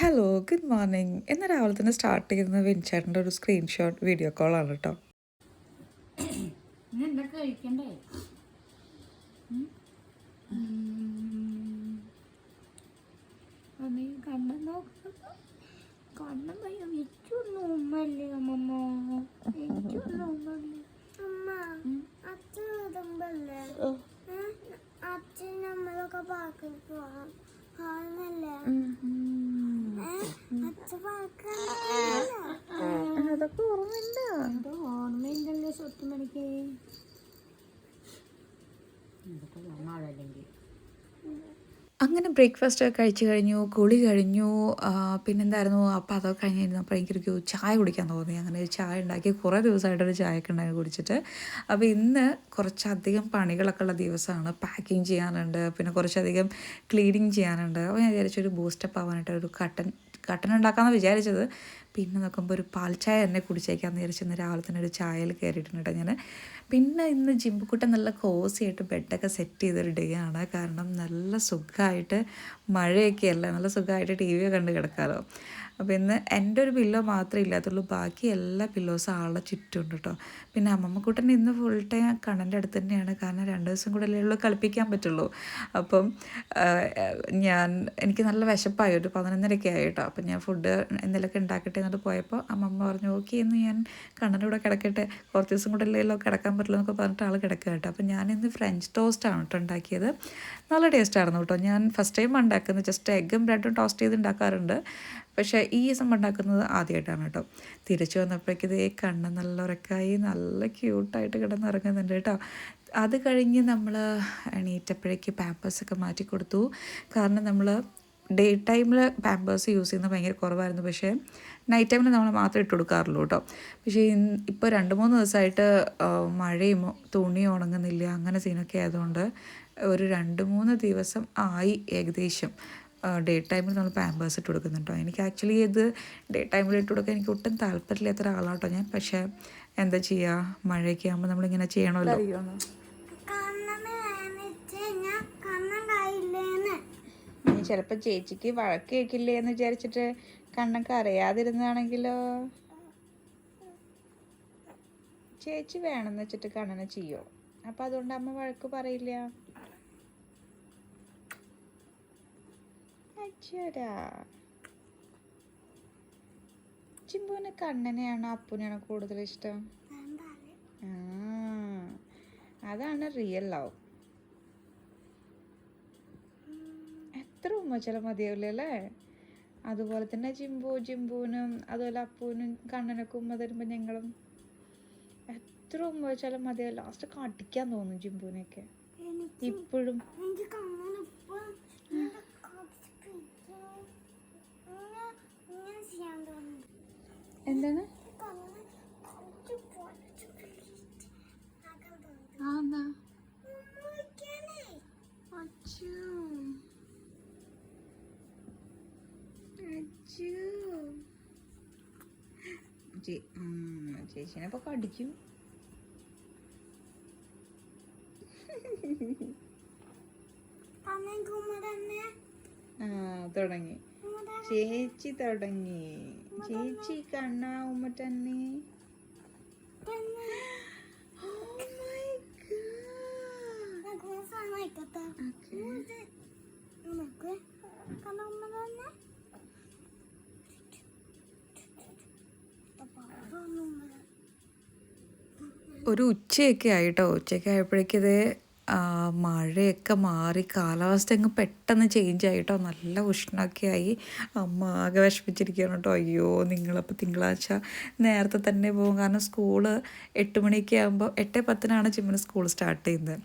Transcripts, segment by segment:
Hello good morning. ഇന്ന് രാവിലെ തന്നെ സ്റ്റാർട്ട് ചെയ്യുന്ന വിൻചേട്ടൻ്റെ ഒരു സ്ക്രീൻഷോട്ട് വീഡിയോ കോളാണ് കേട്ടോ. കഴിക്കണ്ടേ? നീ കണ്ണൻ നോക്കുന്നത് കണ്ണൻ പയ്യ എനിക്കൊന്നും ഉമ്മല്ലേ അമ്മമ്മ, എനിക്കൊന്നും ഉമ്മല്ലേ അമ്മ. അച്ഛൻ ഇടുമ്പല്ലേ അച്ഛൻ നമ്മളൊക്കെ പാർക്കിൽ പോവാം കാണുന്നല്ലേ? അതൊക്കെ ഓർമ്മയില്ല. എന്തോ ഓർമ്മയില്ലല്ലോ സ്വത്ത് മണിക്ക്. അങ്ങനെ ബ്രേക്ക്ഫാസ്റ്റ് ഒക്കെ കഴിച്ച് കഴിഞ്ഞു, കുളി കഴിഞ്ഞു. പിന്നെന്തായിരുന്നു, അപ്പോൾ അതൊക്കെ കഴിഞ്ഞിരുന്നപ്പോൾ എനിക്കൊരു ചായ കുടിക്കാൻ തോന്നി. അങ്ങനെ ഒരു ചായ ഉണ്ടാക്കി. കുറേ ദിവസമായിട്ടൊരു ചായയൊക്കെ ഉണ്ടാക്കി കുടിച്ചിട്ട്. അപ്പോൾ ഇന്ന് കുറച്ചധികം പണികളൊക്കെ ഉള്ള ദിവസമാണ്. പാക്കിങ് ചെയ്യാനുണ്ട്, പിന്നെ കുറച്ചധികം ക്ലീനിങ് ചെയ്യാനുണ്ട്. അപ്പോൾ ഞാൻ വിചാരിച്ചൊരു ബൂസ്റ്റപ്പ് ആവാനായിട്ട് ഒരു കട്ടൻ ഉണ്ടാക്കാമെന്ന് വിചാരിച്ചത്. പിന്നെ നോക്കുമ്പോൾ ഒരു പാൽ ചായ തന്നെ കുടിച്ചേക്കാമെന്ന് വിചാരിച്ച് ഇന്ന് രാവിലെ തന്നെ ഒരു ചായയിൽ കയറിയിട്ടുണ്ട് ഞാൻ. പിന്നെ ഇന്ന് ജിമ്പുക്കുട്ടൻ നല്ല കോസിയായിട്ട് ബെഡൊക്കെ സെറ്റ് ചെയ്തൊരു ഡേ ആണ്. കാരണം നല്ല സുഖമായിട്ട് മഴയൊക്കെയല്ല, നല്ല സുഖമായിട്ട് ടി വി കണ്ട് കിടക്കാമല്ലോ. അപ്പോൾ ഇന്ന് എൻ്റെ ഒരു പില്ലോ മാത്രമേ ഇല്ലാത്തുള്ളൂ, ബാക്കി എല്ലാ പില്ലോസും ആളുടെ ചുറ്റുമുണ്ട് കേട്ടോ. പിന്നെ അമ്മമ്മക്കുട്ടൻ ഇന്ന് ഫുൾ ടൈം കണ്ണൻ്റെ അടുത്ത് തന്നെയാണ്. കാരണം 2 ദിവസം കൂടെ അല്ലേ ഉള്ളൂ കളിപ്പിക്കാൻ പറ്റുള്ളൂ. അപ്പം എനിക്ക് നല്ല വിശപ്പായി, ഒരു 11:30 ആയി കേട്ടോ. അപ്പം ഞാൻ ഫുഡ് എന്തെങ്കിലുമൊക്കെ ഉണ്ടാക്കട്ടെ എന്നിട്ട് പോയപ്പോൾ അമ്മമ്മ പറഞ്ഞു ഓക്കെ എന്ന് ഞാൻ കണ്ണൻ്റെ കൂടെ കിടക്കട്ടെ, കുറച്ച് ദിവസം കൂടെ അല്ലല്ലോ കിടക്കാൻ പറ്റുള്ളൂ എന്നൊക്കെ പറഞ്ഞിട്ട് ആൾ കിടക്കുക കേട്ടോ. അപ്പം ഞാനിന്ന് ഫ്രഞ്ച് ടോസ്റ്റാണ് കേട്ടോ ഉണ്ടാക്കിയത്. നല്ല ടേസ്റ്റായിരുന്നു കേട്ടോ. ഞാൻ ഫസ്റ്റ് ടൈം ഉണ്ടാക്കുന്നത് ജസ്റ്റ് എഗ്ഗും ബ്രെഡും ടോസ്റ്റ് ചെയ്ത് ഉണ്ടാക്കാറുണ്ട്, പക്ഷേ ഈ സംഭവം ഉണ്ടാക്കുന്നത് ആദ്യമായിട്ടാണ് കേട്ടോ. തിരിച്ചു വന്നപ്പോഴേക്കും ഇതേ കണ്ണ് നല്ല ഉറക്കായി, നല്ല ക്യൂട്ടായിട്ട് കിടന്നിറങ്ങുന്നുണ്ട് കേട്ടോ. അത് കഴിഞ്ഞ് നമ്മൾ എണീറ്റപ്പോഴേക്ക് പാമ്പേഴ്സൊക്കെ മാറ്റി കൊടുത്തു. കാരണം നമ്മൾ ഡേ ടൈമിൽ പാമ്പേഴ്സ് യൂസ് ചെയ്യുന്നത് ഭയങ്കര കുറവായിരുന്നു, പക്ഷേ നൈറ്റ് ടൈമിൽ നമ്മൾ മാത്രമേ ഇട്ട് കൊടുക്കാറുള്ളൂ കേട്ടോ. പക്ഷേ ഇപ്പോൾ 2-3 ദിവസമായിട്ട് മഴയും തുണി ഉണങ്ങുന്നില്ല, അങ്ങനെ സീനൊക്കെ ആയതുകൊണ്ട് ഒരു 2-3 ദിവസം ആയി ഏകദേശം ഡേ ടൈമിൽ നമ്മൾ പാമ്പേഴ്സ് ഇട്ട് കൊടുക്കുന്നുണ്ടോ. എനിക്ക് ആക്ച്വലി ഇത് ഡേ ടൈമിൽ ഇട്ട് കൊടുക്കാൻ എനിക്ക് ഒട്ടും താല്പര്യമില്ലാത്ത ഒരാളാട്ടോ ഞാൻ. പക്ഷേ എന്താ ചെയ്യുക, മഴയൊക്കെ ആകുമ്പോൾ നമ്മളിങ്ങനെ ചെയ്യണമല്ലോ. ചിലപ്പോൾ ചേച്ചിക്ക് വഴക്ക് കേൾക്കില്ലേ എന്ന് വിചാരിച്ചിട്ട് കണ്ണൊക്കെ അറിയാതിരുന്നാണെങ്കിലോ. ചേച്ചി വേണമെന്ന് വെച്ചിട്ട് കണ്ണനെ ചെയ്യോ, അപ്പം അതുകൊണ്ട് അമ്മ വഴക്ക് പറയില്ല. അച്ഛരാ, ചിമ്പുവിന് കണ്ണനെയാണോ അപ്പുനെയാണോ കൂടുതൽ ഇഷ്ടം? അതാണ് റിയൽ ലവ്. എത്ര ഉമ്മച്ചാൽ മതിയാവില്ല അല്ലേ? അതുപോലെ തന്നെ ജിമ്പുവിനും അതുപോലെ അപ്പൂനും കണ്ണനൊക്കെ ഉമ്മ തരുമ്പോൾ ഞങ്ങളും എത്ര ഉമ്മ വെച്ചാലും മതിയാവില്ല. ലാസ്റ്റ് കടിക്കാൻ തോന്നും ജിമ്പുവിനൊക്കെ ഇപ്പോഴും. എന്താണ് ചേച്ചിനെ ഇപ്പൊ കടിക്കും. തുടങ്ങി ചേച്ചി, തുടങ്ങി ചേച്ചി കണ്ണ ഉമ്മ തന്നെ. ഒരു ഉച്ചയൊക്കെ ആയിട്ടോ. ഉച്ചയൊക്കെ ആയപ്പോഴേക്കത് മഴയൊക്കെ മാറി, കാലാവസ്ഥ അങ്ങ് പെട്ടെന്ന് ചേഞ്ച് ആയിട്ടോ. നല്ല ഉഷ്ണമൊക്കെ ആയി. അമ്മ ആകെ വിഷമിച്ചിരിക്കുകയാണ് കേട്ടോ. അയ്യോ, നിങ്ങളപ്പോൾ തിങ്കളാഴ്ച നേരത്തെ തന്നെ പോകും. കാരണം സ്കൂള് 8 മണിയൊക്കെ ആകുമ്പോൾ 8:10 ചിമ്മിന് സ്കൂൾ സ്റ്റാർട്ട് ചെയ്യുന്നത്.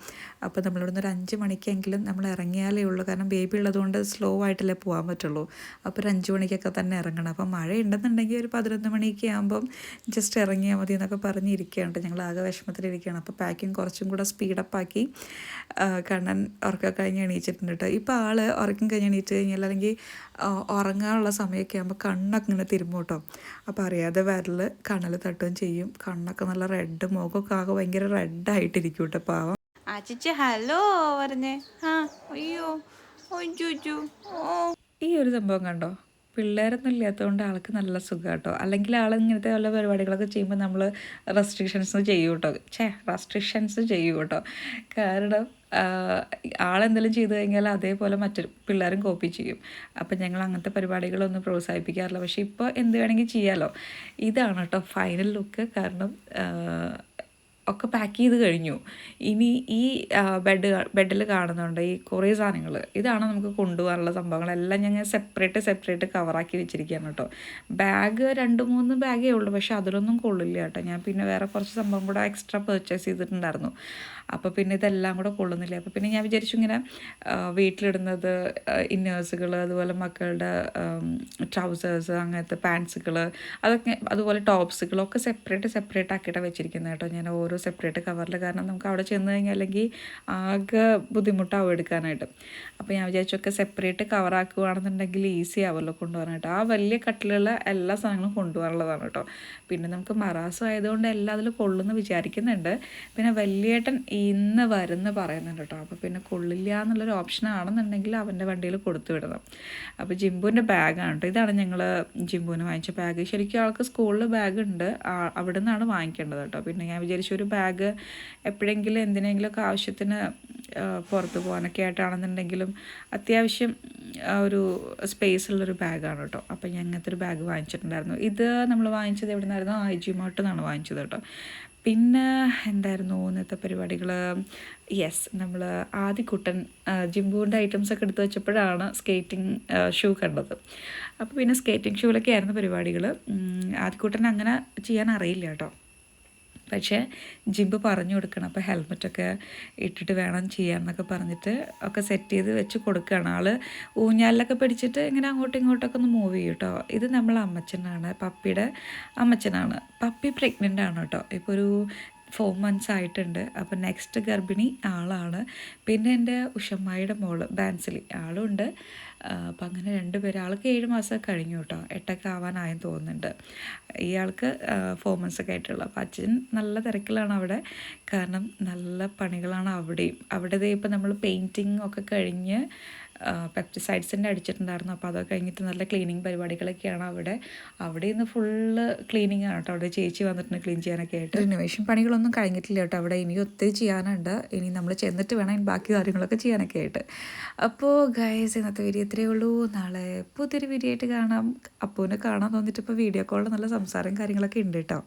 അപ്പോൾ നമ്മളിവിടുന്ന് ഒരു 5 മണിക്കെങ്കിലും നമ്മൾ ഇറങ്ങിയാലേ ഉള്ളൂ. കാരണം ബേബി ഉള്ളതുകൊണ്ട് സ്ലോ ആയിട്ടല്ലേ പോകാൻ പറ്റുള്ളൂ. അപ്പോൾ ഒരു 5 മണിക്കൊക്കെ തന്നെ ഇറങ്ങണം. അപ്പോൾ മഴ ഉണ്ടെന്നുണ്ടെങ്കിൽ ഒരു 11 മണിയൊക്കെ ആകുമ്പം ജസ്റ്റ് ഇറങ്ങിയാൽ മതി എന്നൊക്കെ പറഞ്ഞിരിക്കുകയാണ്. ഞങ്ങൾ ആകെ വിഷമത്തിലിരിക്കുകയാണ്. അപ്പോൾ പാക്കിങ് കുറച്ചും കൂടെ സ്പീഡപ്പാക്കി. കണ്ണൻ ഉറക്കം കഴിഞ്ഞ് എണീച്ചിട്ടുണ്ട് കേട്ടോ. ഇപ്പോൾ ആൾ ഉറക്കം കഴിഞ്ഞ് എണീറ്റ് കഴിഞ്ഞാൽ അല്ലെങ്കിൽ ഉറങ്ങാനുള്ള സമയമൊക്കെ ആകുമ്പോൾ കണ്ണൊക്കെ ഇങ്ങനെ തിരുമ്പും കേട്ടോ. അപ്പോൾ അറിയാതെ വിരൽ കണ്ണിൽ തട്ടുകയും ചെയ്യും. കണ്ണൊക്കെ നല്ല റെഡ്, മുഖമൊക്കെ ആകെ ഭയങ്കര റെഡായിട്ടിരിക്കും കേട്ടോ പാവം. ചേച്ചി ഹലോ പറഞ്ഞേ. അയ്യോ ഓ ഈ ഒരു സംഭവം കണ്ടോ, പിള്ളേരൊന്നും ഇല്ലാത്തതുകൊണ്ട് ആൾക്ക് നല്ല സുഖം കേട്ടോ. അല്ലെങ്കിൽ ആൾ ഇങ്ങനത്തെ വല്ല പരിപാടികളൊക്കെ ചെയ്യുമ്പോൾ നമ്മൾ റെസ്ട്രിക്ഷൻസ് ചെയ്യും കേട്ടോ. കാരണം ആളെന്തെങ്കിലും ചെയ്തു കഴിഞ്ഞാൽ അതേപോലെ മറ്റൊരു പിള്ളേരും കോപ്പി ചെയ്യും. അപ്പം ഞങ്ങൾ അങ്ങനത്തെ പരിപാടികളൊന്നും പ്രോത്സാഹിപ്പിക്കാറില്ല. പക്ഷേ ഇപ്പോൾ എന്ത് വേണമെങ്കിൽ ചെയ്യാമല്ലോ. ഇതാണ് കേട്ടോ ഫൈനൽ ലുക്ക്. കാരണം ഒക്കെ പാക്ക് ചെയ്ത് കഴിഞ്ഞു. ഇനി ഈ ബെഡിൽ കാണുന്നുണ്ട് ഈ കുറേ സാധനങ്ങൾ, ഇതാണ് നമുക്ക് കൊണ്ടുപോകാനുള്ള സംഭവങ്ങളെല്ലാം ഞങ്ങൾ സെപ്പറേറ്റ് കവറാക്കി വെച്ചിരിക്കുകയാണ് കേട്ടോ. ബാഗ് 2-3 ബാഗേ ഉള്ളൂ, പക്ഷെ അതിലൊന്നും കൊള്ളില്ല കേട്ടോ. ഞാൻ പിന്നെ വേറെ കുറച്ച് സംഭവം കൂടെ എക്സ്ട്രാ പർച്ചേസ് ചെയ്തിട്ടുണ്ടായിരുന്നു. അപ്പോൾ പിന്നെ ഇതെല്ലാം കൂടെ കൊള്ളുന്നില്ല. അപ്പോൾ പിന്നെ ഞാൻ വിചാരിച്ചു ഇങ്ങനെ വീട്ടിലിടുന്നത് ഇന്നേഴ്സുകൾ, അതുപോലെ മക്കളുടെ ട്രൗസേഴ്സ്, അങ്ങനത്തെ പാൻസുകൾ, അതൊക്കെ അതുപോലെ ടോപ്സുകളൊക്കെ സെപ്പറേറ്റ് ആക്കിയിട്ടാണ് വെച്ചിരിക്കുന്നത് കേട്ടോ. ഞാൻ ഓരോ സെപ്പറേറ്റ് കവറിൽ. കാരണം നമുക്ക് അവിടെ ചെന്ന് കഴിഞ്ഞാൽ അല്ലെങ്കിൽ ആകെ ബുദ്ധിമുട്ടാവും എടുക്കാനായിട്ട്. അപ്പോൾ ഞാൻ വിചാരിച്ചൊക്കെ സെപ്പറേറ്റ് കവറാക്കുകയാണെന്നുണ്ടെങ്കിൽ ഈസി ആവുമല്ലോ കൊണ്ടുപോകാനായിട്ട്. ആ വലിയ കട്ടിലുള്ള എല്ലാ സാധനങ്ങളും കൊണ്ടുപോകാനുള്ളതാണ് കേട്ടോ. പിന്നെ നമുക്ക് മറാസും ആയതുകൊണ്ട് എല്ലാം അതിൽ കൊള്ളുമെന്ന് വിചാരിക്കുന്നുണ്ട്. പിന്നെ വലിയേട്ടൻ ഇന്ന് വരുന്ന പറയുന്നുണ്ട് കേട്ടോ. അപ്പോൾ പിന്നെ കൊള്ളില്ല എന്നുള്ളൊരു ഓപ്ഷൻ ആണെന്നുണ്ടെങ്കിൽ അവൻ്റെ വണ്ടിയിൽ കൊടുത്തു വിടണം. അപ്പോൾ ജിംബുവിൻ്റെ ബാഗാണ് കേട്ടോ. ഇതാണ് ഞങ്ങൾ ജിംബുവിന് വാങ്ങിച്ച ബാഗ്. ശരിക്കും ആൾക്ക് സ്കൂളിൽ ബാഗ് ഉണ്ട്, അവിടെ നിന്നാണ് വാങ്ങിക്കേണ്ടത് കേട്ടോ. പിന്നെ ഞാൻ വിചാരിച്ചു ഒരു ബാഗ് എപ്പോഴെങ്കിലും എന്തിനെങ്കിലുമൊക്കെ ആവശ്യത്തിന് പുറത്ത് പോകാനൊക്കെ ആയിട്ടാണെന്നുണ്ടെങ്കിലും അത്യാവശ്യം ഒരു സ്പേസ് ഉള്ളൊരു ബാഗാണ് കേട്ടോ. അപ്പോൾ ഞാൻ അങ്ങനത്തെ ഒരു ബാഗ് വാങ്ങിച്ചിട്ടുണ്ടായിരുന്നു. ഇത് നമ്മൾ വാങ്ങിച്ചത് എവിടെ നിന്നായിരുന്നു? IG Mart നിന്നാണ് വാങ്ങിച്ചത് കേട്ടോ. പിന്നെ എന്തായിരുന്നു ഇന്നത്തെ പരിപാടികൾ? നമ്മൾ ആദ്യക്കുട്ടൻ ജിംബുവിൻ്റെ ഐറ്റംസൊക്കെ എടുത്ത് വെച്ചപ്പോഴാണ് സ്കേറ്റിംഗ് ഷൂ കണ്ടത്. അപ്പോൾ പിന്നെ സ്കേറ്റിംഗ് ഷൂവിലൊക്കെ ആയിരുന്നു പരിപാടികൾ. ആദ്യക്കുട്ടൻ അങ്ങനെ ചെയ്യാൻ അറിയില്ല കേട്ടോ. പക്ഷേ ജിംബ് പറഞ്ഞു കൊടുക്കണം. അപ്പോൾ ഹെൽമെറ്റൊക്കെ ഇട്ടിട്ട് വേണം ചെയ്യാമെന്നൊക്കെ പറഞ്ഞിട്ട് ഒക്കെ സെറ്റ് ചെയ്ത് വെച്ച് കൊടുക്കുകയാണ്. ആൾ ഊഞ്ഞാലിലൊക്കെ പിടിച്ചിട്ട് ഇങ്ങനെ അങ്ങോട്ടും ഇങ്ങോട്ടൊക്കെ ഒന്ന് മൂവ് ചെയ്യും കേട്ടോ. ഇത് നമ്മൾ അമ്മച്ചനാണ്, പപ്പിയുടെ അമ്മച്ചനാണ്. പപ്പി പ്രഗ്നൻ്റ് ആണ് കേട്ടോ. ഇപ്പോൾ ഒരു 4 months ആയിട്ടുണ്ട്. അപ്പോൾ നെക്സ്റ്റ് ഗർഭിണി ആളാണ്. പിന്നെ എൻ്റെ ഉഷമ്മായിയുടെ മോള് ബാൻസിലി ആളുണ്ട്. അപ്പം അങ്ങനെ 2 പേര്. ആൾക്ക് 7 മാസം കഴിഞ്ഞു കേട്ടോ. 8 ആവാനായെന്ന് തോന്നുന്നുണ്ട്. ഇയാൾക്ക് 4 months ഒക്കെ ആയിട്ടുള്ളൂ. അപ്പോൾ അച്ഛൻ നല്ല തിരക്കിലാണ് അവിടെ. കാരണം നല്ല പണികളാണ് അവിടെയും. അവിടെ ഇപ്പം നമ്മൾ പെയിൻറ്റിങ് ഒക്കെ കഴിഞ്ഞ് പെപ്റ്റിസൈഡ്സിൻ്റെ അടിച്ചിട്ടുണ്ടായിരുന്നു. അപ്പോൾ അതൊക്കെ കഴിഞ്ഞിട്ട് നല്ല ക്ലീനിങ് പരിപാടികളൊക്കെയാണ് അവിടെ ഇന്ന് ഫുള്ള് ക്ലീനിങ് ആണ് കേട്ടോ. അവിടെ ചേച്ചി വന്നിട്ടുണ്ട് ക്ലീൻ ചെയ്യാനൊക്കെ ആയിട്ട്. റിനോവേഷൻ പണികളൊന്നും കഴിഞ്ഞിട്ടില്ല കേട്ടോ. അവിടെ ഇനി ഒത്തിരി ചെയ്യാനുണ്ട്. ഇനി നമ്മൾ ചെന്നിട്ട് വേണം ബാക്കി കാര്യങ്ങളൊക്കെ ചെയ്യാനൊക്കെ ആയിട്ട്. അപ്പോൾ ഗൈസ്, ഇന്നത്തെ വീഡിയോ ഇത്രയേ ഉള്ളൂ. നാളെ പുതിയൊരു വീഡിയോ ആയിട്ട് കാണാം. അപ്പൂനെ കാണാൻ തോന്നിയിട്ട് ഇപ്പോൾ വീഡിയോ കോളിൽ നല്ല സംസാരം കാര്യങ്ങളൊക്കെ ഉണ്ട് കേട്ടോ.